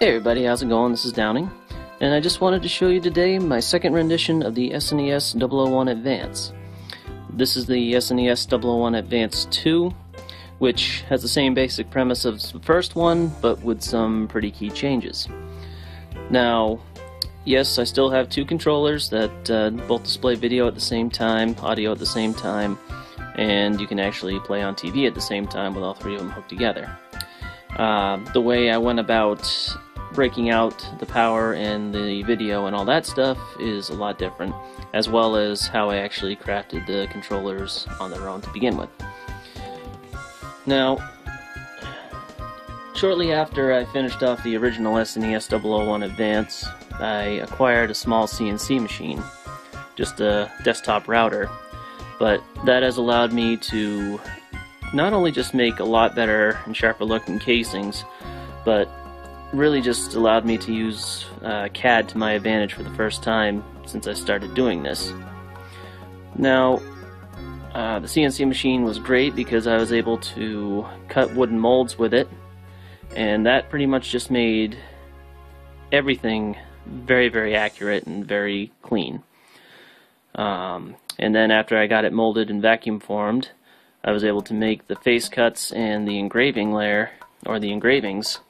Hey everybody, how's it going? This is Downing, and I just wanted to show you today my second rendition of the SNES-001 Advance. This is the SNES-001 Advance II, which has the same basic premise as the first one, but with some pretty key changes. Now, yes, I still have two controllers that both display video at the same time, audio at the same time, and you can actually play on TV at the same time with all three of them hooked together. The way I went about breaking out the power and the video and all that stuff is a lot different, as well as how I actually crafted the controllers on their own to begin with. Now, shortly after I finished off the original SNES-001 Advance, I acquired a small CNC machine, just a desktop router, but that has allowed me to not only just make a lot better and sharper looking casings, but really just allowed me to use CAD to my advantage for the first time since I started doing this. Now, the CNC machine was great because I was able to cut wooden molds with it, and that pretty much just made everything very, very accurate and very clean. And then after I got it molded and vacuum formed, I was able to make the face cuts and the engraving layer, or the engravings,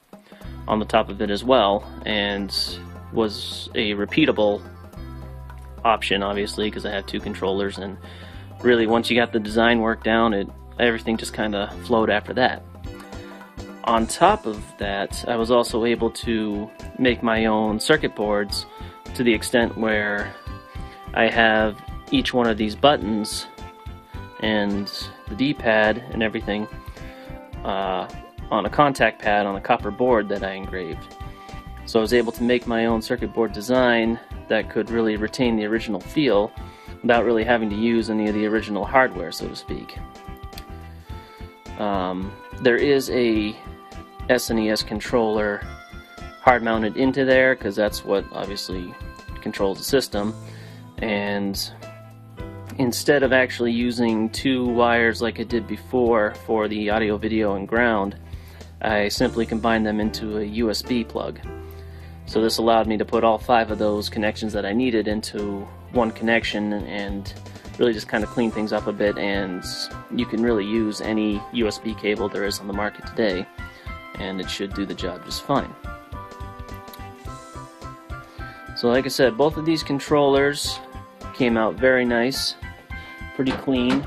on the top of it as well, and was a repeatable option, obviously, because I have two controllers, and really once you got the design work down, everything just kind of flowed after that. On top of that, I was also able to make my own circuit boards to the extent where I have each one of these buttons and the D-pad and everything on a contact pad on a copper board that I engraved. So I was able to make my own circuit board design that could really retain the original feel without really having to use any of the original hardware, so to speak. There is a SNES controller hard mounted into there because that's what obviously controls the system, and instead of actually using two wires like I did before for the audio, video, and ground, I simply combined them into a USB plug. So this allowed me to put all 5 of those connections that I needed into one connection and really just kind of clean things up a bit, and you can really use any USB cable there is on the market today, and it should do the job just fine. So like I said, both of these controllers came out very nice, pretty clean,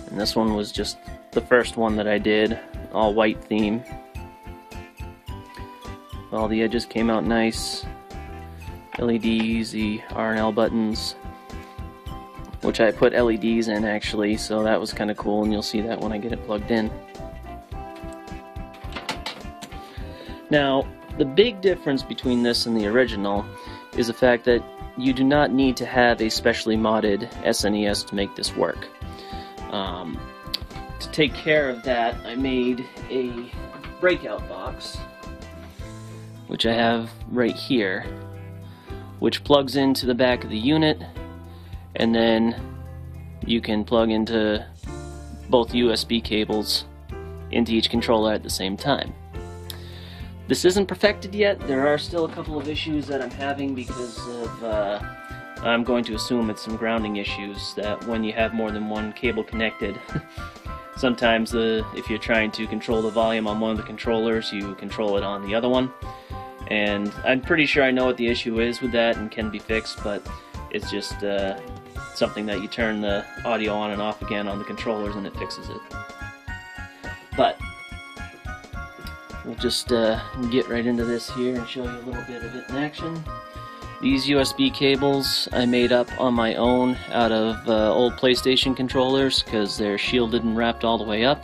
and this one was just the first one that I did, all white theme. All the edges came out nice, LEDs, the R and L buttons, which I put LEDs in actually, so that was kind of cool, and you'll see that when I get it plugged in. Now, the big difference between this and the original is the fact that you do not need to have a specially modded SNES to make this work. To take care of that, I made a breakout box, which I have right here, which plugs into the back of the unit, and then you can plug into both USB cables into each controller at the same time. This isn't perfected yet. There are still a couple of issues that I'm having because of, I'm going to assume it's some grounding issues, that when you have more than one cable connected, sometimes if you're trying to control the volume on one of the controllers, you control it on the other one. And I'm pretty sure I know what the issue is with that and can be fixed, but it's just something that you turn the audio on and off again on the controllers and it fixes it. But we'll just get right into this here and show you a little bit of it in action. These USB cables I made up on my own out of old PlayStation controllers because they're shielded and wrapped all the way up.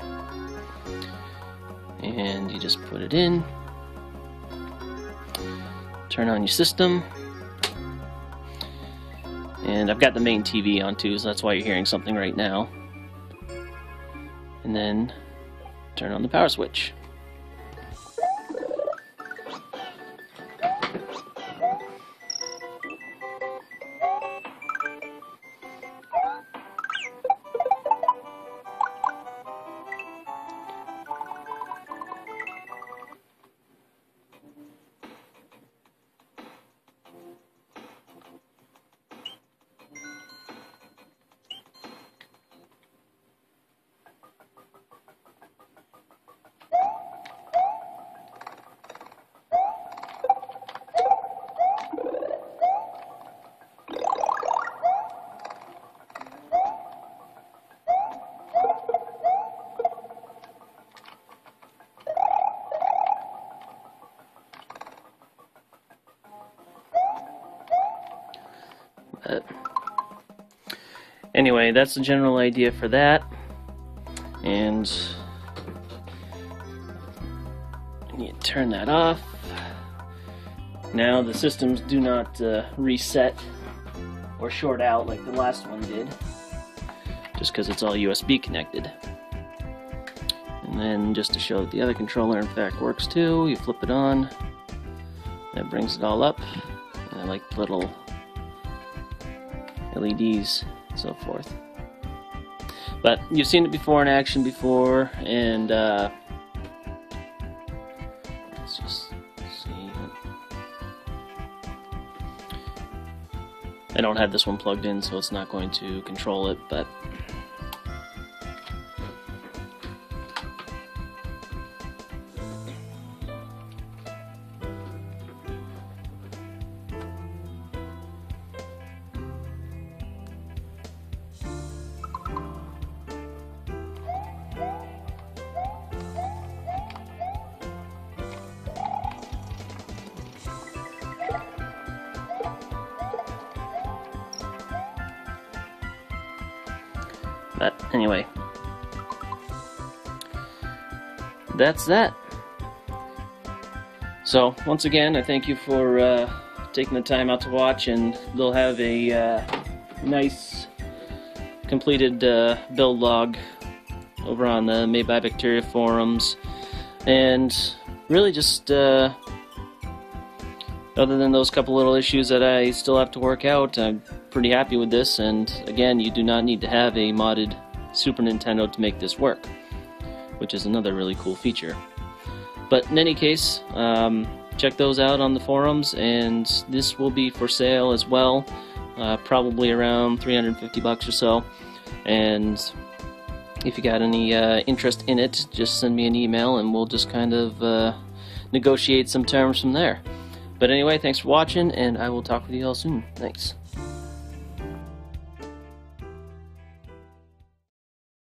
And you just put it in, turn on your system, and I've got the main TV on too, so that's why you're hearing something right now. And then turn on the power switch. Anyway, that's the general idea for that. And I need to turn that off. Now the systems do not reset or short out like the last one did, just because it's all USB connected. And then just to show that the other controller in fact works too, you flip it on, that brings it all up, and I like little LEDs and so forth. But you've seen it before in action before, and let's just see. I don't have this one plugged in, so it's not going to control it, but anyway, that's that. So once again, I thank you for taking the time out to watch, and they'll have a nice completed build log over on the Made by Bacteria forums. And really just other than those couple little issues that I still have to work out, I'm pretty happy with this. And again, you do not need to have a modded Super Nintendo to make this work, which is another really cool feature. But in any case, check those out on the forums, and this will be for sale as well, probably around $350 or so. And if you got any interest in it, just send me an email and we'll just kind of negotiate some terms from there. But anyway, thanks for watching, and I will talk with you all soon. Thanks.